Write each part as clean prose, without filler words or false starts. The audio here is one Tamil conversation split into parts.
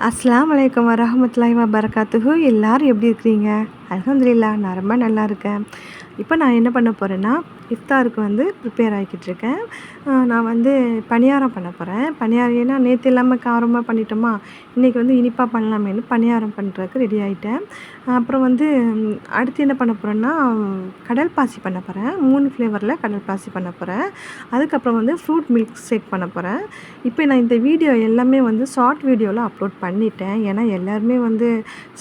அஸ்ஸலாமு அலைக்கும் வரஹ்மத்துல்லாஹி வபரகாத்துஹு. எல்லாரும் எப்படி இருக்கிறீங்க? அல்ஹம்துலில்லாஹ் நான் ரொம்ப நல்லா இருக்கேன். இப்போ நான் என்ன பண்ண போகிறேன்னா, இஃப்தாருக்கு வந்து ப்ரிப்பேர் ஆகிக்கிட்டு இருக்கேன். நான் வந்து பணியாரம் பண்ண போகிறேன். பணியாரம் ஏன்னா நேற்று இல்லாமல் காரமாக பண்ணிட்டோமா, இன்றைக்கி வந்து இனிப்பாக பண்ணலாமேன்னு பணியாரம் பண்ணுறதுக்கு ரெடி ஆகிட்டேன். அப்புறம் வந்து அடுத்து என்ன பண்ண போகிறேன்னா, கடல் பாசி பண்ண போகிறேன். 3 ஃப்ளேவரில் கடல் பாசி பண்ண போகிறேன். அதுக்கப்புறம் வந்து ஃப்ரூட் மில்க் ஷேக் பண்ண போகிறேன். இப்போ நான் இந்த வீடியோ எல்லாமே வந்து ஷார்ட் வீடியோவில் அப்லோட் பண்ணிட்டேன். ஏன்னா எல்லாருமே வந்து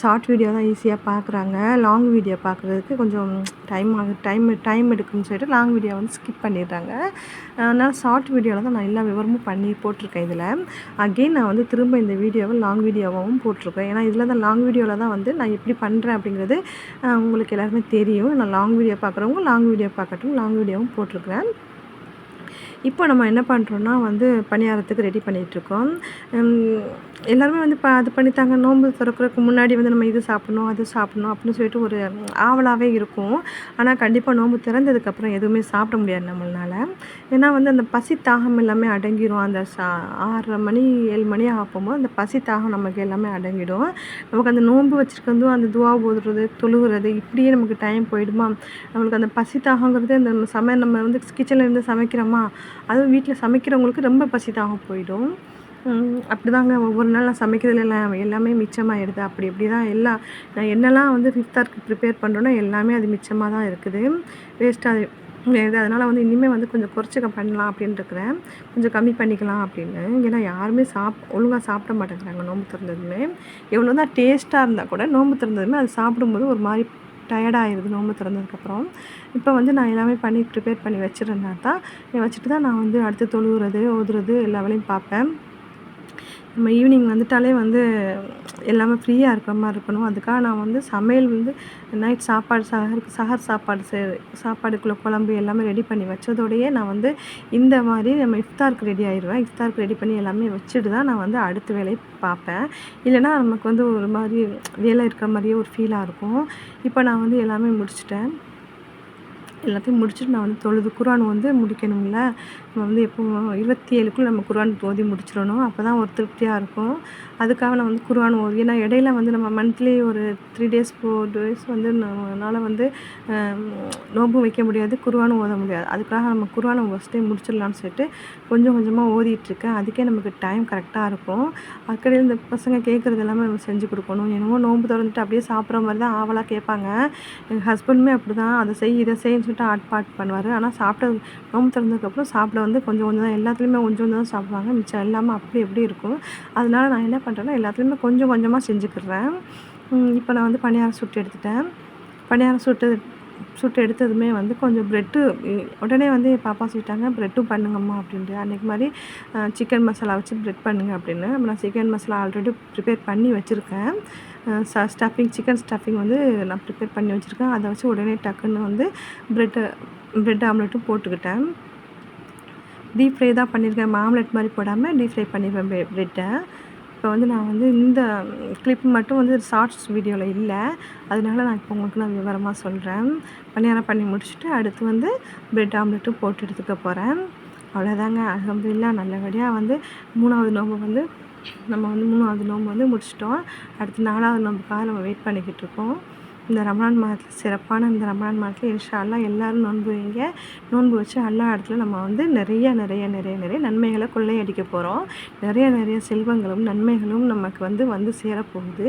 ஷார்ட் வீடியோ தான் ஈஸியாக பார்க்குறாங்க. லாங் வீடியோ பார்க்குறதுக்கு கொஞ்சம் டைம் எடுக்கும்னு சொல்லிட்டு லாங் வீடியோ வந்து ஸ்கிப் பண்ணிடுறாங்க. அதனால் ஷார்ட் வீடியோவில் தான் நான் எல்லா விவரமும் பண்ணி போட்டிருக்கேன். இதில் அகெயின் நான் வந்து திரும்ப இந்த வீடியோவை லாங் வீடியோவாகவும் போட்டிருக்கேன். ஏன்னா இதில் தான் லாங் வீடியோவில் தான் வந்து நான் எப்படி பண்ணுறேன் அப்படிங்கிறது உங்களுக்கு எல்லாருமே தெரியும். நான் லாங் வீடியோ பார்க்குறவங்க லாங் வீடியோ பார்க்கட்டும், லாங் வீடியோவும் போட்டிருக்கிறேன். இப்போ நம்ம என்ன பண்ணுறோன்னா வந்து பணியாரத்துக்கு ரெடி பண்ணிகிட்ருக்கோம். எல்லாருமே வந்து அது பண்ணித்தாங்க. நோன்பு திறக்கிறதுக்கு முன்னாடி வந்து நம்ம இது சாப்பிட்ணும், அது சாப்பிட்ணும் அப்படின்னு சொல்லிட்டு ஒரு ஆவலாகவே இருக்கும். ஆனால் கண்டிப்பாக நோன்பு திறந்ததுக்கப்புறம் எதுவுமே சாப்பிட முடியாது நம்மளால. ஏன்னா வந்து அந்த பசி தாகம் எல்லாமே அடங்கிடும். அந்த 6:30 மணி 7 மணி ஆகும்போது அந்த பசி தாகம் நமக்கு எல்லாமே அடங்கிடும். நமக்கு அந்த நோன்பு வச்சுருக்கிறதும் அந்த துவா ஓதுறது, தொழுகிறது இப்படியே நமக்கு டைம் போயிடுமா. நம்மளுக்கு அந்த பசி தாகங்கிறது அந்த நம்ம வந்து கிச்சனில் இருந்து சமைக்கிறோமா, அதுவும் வீட்டில் சமைக்கிறவங்களுக்கு ரொம்ப பசி தாகம் போயிடும். அப்படிதாங்க ஒவ்வொரு நாள் நான் சமைக்கிறதுல எல்லாமே மிச்சமாகிடுது. அப்படி தான் நான் என்னெல்லாம் வந்து இஃப்தாருக்கு ப்ரிப்பேர் பண்ணுறேனோ எல்லாமே அது மிச்சமாக தான் இருக்குது. வேஸ்ட்டாக இது. அதனால் வந்து இனிமேல் வந்து கொஞ்சம் குறைச்சிக்க பண்ணலாம் அப்படின்னு இருக்கிறேன். கொஞ்சம் கம்மி பண்ணிக்கலாம் அப்படின்னு. ஏன்னா யாருமே ஒழுங்காக சாப்பிட மாட்டேங்கிறாங்க நோன்பு திறந்ததுமே. எவ்வளோ தான் டேஸ்ட்டாக இருந்தால் கூட நோன்பு திறந்ததுமே அது சாப்பிடும்போது ஒரு மாதிரி டயர்டாகிடுது நோன்பு திறந்ததுக்கப்புறம். இப்போ வந்து நான் எல்லாமே பண்ணி ப்ரிப்பேர் பண்ணி வச்சுட்டு தான் நான் வந்து அடுத்து தொழுகிறது, ஓதுறது எல்லா வேலையும் பார்ப்பேன். நம்ம ஈவினிங் வந்துட்டாலே வந்து எல்லாமே ஃப்ரீயாக இருக்கிற மாதிரி இருக்கணும். அதுக்காக நான் வந்து சமையல் வந்து நைட் சாப்பாடு சஹர் சாப்பாடுக்குள்ள குழம்பு எல்லாமே ரெடி பண்ணி வச்சதோடையே நான் வந்து இந்த மாதிரி நம்ம இஃப்தாருக்கு ரெடி ஆயிடுவேன். இஃப்தாருக்கு ரெடி பண்ணி எல்லாமே வச்சுட்டு தான் நான் வந்து அடுத்த வேலையை பார்ப்பேன். இல்லைன்னா நமக்கு வந்து ஒரு மாதிரி வேலை இருக்கிற மாதிரியே ஒரு ஃபீலாக இருக்கும். இப்போ நான் வந்து எல்லாமே முடிச்சுட்டேன். எல்லாத்தையும் முடிச்சுட்டு நான் வந்து தொழுது குர்ஆன் வந்து முடிக்கணும்ல. நம்ம வந்து எப்போவும் 27க்குள்ள நம்ம குர்ஆன் ஓதி முடிச்சிடணும். அப்போ தான் ஒரு திருப்தியாக இருக்கும். அதுக்காக நான் வந்து குர்ஆன் ஏன்னா இடையில வந்து நம்ம மந்த்லி ஒரு 3 டேஸ் 4 டேஸ் வந்து நம்மளால் வந்து நோன்பும் வைக்க முடியாது, குர்ஆனும் ஓத முடியாது. அதுக்காக நம்ம குர்ஆனை ஃபஸ்ட்டே முடிச்சிடலான்னு சொல்லிட்டு கொஞ்சம் கொஞ்சமாக ஓதிட்டுருக்கேன். அதுக்கே நமக்கு டைம் கரெக்டாக இருக்கும். அதுக்கடையில் இந்த பசங்க கேட்குறது எல்லாமே நம்ம செஞ்சு கொடுக்கணும். என்னமோ நோன்பு திறந்துட்டு அப்படியே சாப்பிட்ற மாதிரி தான் ஆவலாக கேட்பாங்க. எங்கள் ஹஸ்பண்டுமே அப்படி தான் அதை செய் இதை செய்ன்னு சொல்லிட்டு ஆட்பாட் பண்ணுவார். ஆனால் நோன்பு திறந்ததுக்கப்புறம் சாப்பிட வந்து கொஞ்சம் கொஞ்சம் தான் எல்லாத்துலேயுமே கொஞ்சம் கொஞ்சம் தான் சாப்பிடுவாங்க. மிச்சம் எல்லாமே அப்படி எப்படி இருக்கும். அதனால நான் என்ன பண்ணுறேன்னா எல்லாத்துலேயுமே கொஞ்சம் கொஞ்சமாக செஞ்சுக்கிடுறேன். இப்போ நான் வந்து பணியாரம் சுட்டு எடுத்துட்டேன். பணியாரம் சுட்டு எடுத்ததுமே வந்து கொஞ்சம் ப்ரெட்டு உடனே வந்து என் பாப்பா சொல்லிட்டாங்க, ப்ரெட்டும் பண்ணுங்கம்மா அப்படின்ட்டு. அன்றைக்கி மாதிரி சிக்கன் மசாலா வச்சு ப்ரெட் பண்ணுங்க அப்படின்னு. நான் சிக்கன் மசாலா ஆல்ரெடி ப்ரிப்பேர் பண்ணி வச்சுருக்கேன். சிக்கன் ஸ்டஃபிங் வந்து நான் ப்ரிப்பேர் பண்ணி வச்சுருக்கேன். அதை வச்சு உடனே டக்குன்னு வந்து ப்ரெட் ஆம்லெட்டும் போட்டுக்கிட்டேன். டீப் ஃப்ரை தான் பண்ணியிருக்கேன். ஆம்லெட் மாதிரி போடாமல் டீப் ஃப்ரை பண்ணிடுவேன் ப்ரெட்டை. இப்போ வந்து நான் வந்து இந்த கிளிப் மட்டும் வந்து ஷார்ட்ஸ் வீடியோவில் இல்லை. அதனால நான் இப்போ உங்களுக்கு விவரமாக சொல்கிறேன். பணியாரம் பண்ணி முடிச்சுட்டு அடுத்து வந்து ப்ரெட் ஆம்லெட்டும் போட்டு எடுத்துக்க போகிறேன். அவ்வளோதாங்க. அல்ஹம்துலில்லாஹ் நல்லபடியாக வந்து 3வது நோன்பு வந்து நம்ம வந்து 3வது நோன்பு வந்து முடிச்சிட்டோம். அடுத்து 4வது நோன்புக்காக நம்ம வெயிட் பண்ணிக்கிட்டு இருக்கோம். இந்த ரமலான் மாதத்தில் சிறப்பான இந்த ரமலான் மாதத்தில் இன்ஷா அல்லாஹ் எல்லோரும் நோன்பு வைங்க. நோன்பு வச்சு எல்லா இடத்துல நம்ம வந்து நிறைய நன்மைகளை கொள்ளையடிக்க போகிறோம். நிறைய செல்வங்களும் நன்மைகளும் நமக்கு வந்து சேரப்போகுது.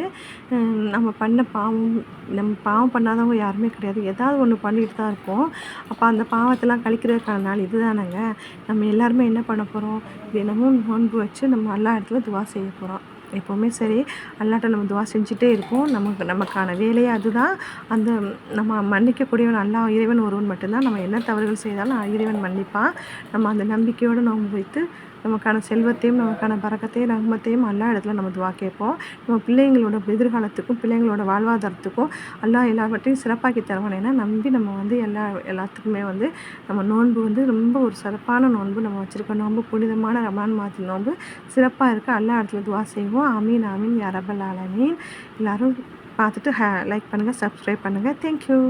நம்ம பாவம் பண்ணாதவங்க யாருமே கிடையாது. ஏதாவது ஒன்று பண்ணிட்டு தான் இருப்போம். அப்போ அந்த பாவத்தெல்லாம் கழிக்கிறதுக்கான நாள் இது தானேங்க. நம்ம எல்லாருமே என்ன பண்ண போகிறோம், தினமும் நோன்பு வச்சு நம்ம எல்லா இடத்துல துவா செய்ய போகிறோம். எப்போவுமே சரி அல்லாட்ட நம்ம துவா செஞ்சுட்டே இருப்போம். நமக்கான வேலையே அதுதான். அந்த நம்ம மன்னிக்கக்கூடியவன் அல்லாஹ் இறைவன் ஒருவன் மட்டும்தான். நம்ம என்ன தவறுகள் செய்தாலும் இறைவன் மன்னிப்பான். நம்ம அந்த நம்பிக்கையோடு நோன்பு வைத்து நமக்கான செல்வத்தையும் நமக்கான பரக்கத்தையும் ரஹ்மத்தையும் எல்லா இடத்துல நம்ம துவா கேட்போம். நம்ம பிள்ளைங்களோட எதிர்காலத்துக்கும் பிள்ளைங்களோட வாழ்வாதாரத்துக்கும் அல்லாஹ் எல்லாவற்றையும் சிறப்பாக்கி தருவான். ஏன்னா நம்பி நம்ம வந்து எல்லாத்துக்குமே வந்து நம்ம நோன்பு வந்து ரொம்ப ஒரு சிறப்பான நோன்பு நம்ம வச்சுருக்கோம். நோன்பு புனிதமான ரமலான் மாதத்து நோன்பு சிறப்பாக இருக்குது. எல்லா இடத்துல துவா செய்வோம். ஆமீன் ஆமீன் யா ரப்பல் ஆலமீன். எல்லோரும் பார்த்துட்டு லைக் பண்ணுங்கள், சப்ஸ்கிரைப் பண்ணுங்கள். தேங்க்யூ.